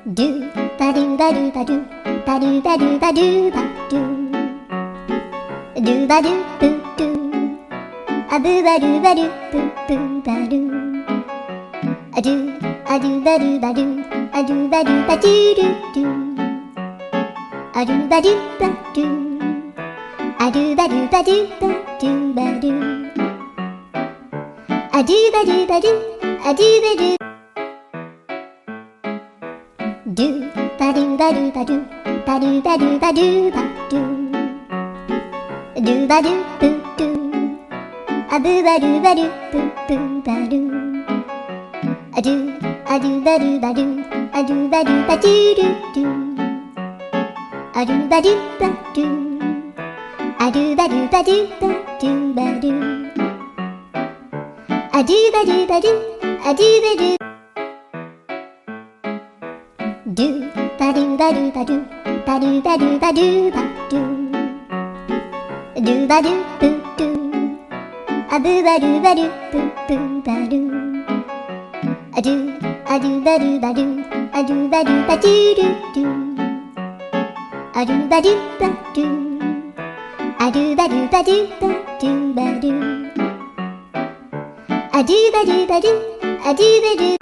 ドゥバドゥバドゥバドゥバドゥバドゥバドゥバドゥドゥバドゥブドゥアブバドゥバドゥブブバドゥアドゥアドゥバドゥバドゥアドゥバドゥバドゥドゥドゥアドゥバドゥバドゥアドゥバドゥバドゥバドゥバドゥアドゥバドゥバドゥアドゥバドゥドゥバドゥバドゥバドゥバドゥバドゥバドゥバドゥドゥバドゥブドゥアブバドゥバドゥブブバドゥアドゥアドゥバドゥバドゥアドゥバドゥバドゥドゥドゥアドゥバドゥバドゥアドゥバドゥバドゥバドゥバドゥアドゥバドゥバドゥアドゥバドゥドゥバドゥバドゥバドゥバドゥバドゥバドゥバドゥドゥバドゥブドゥアブバドゥバドゥブブバドゥアドゥアドゥバドゥバドゥアドゥバドゥバドゥドゥドゥアドゥバドゥバドゥアドゥバドゥバドゥバドゥバドゥアドゥバドゥバドゥアドゥバドゥ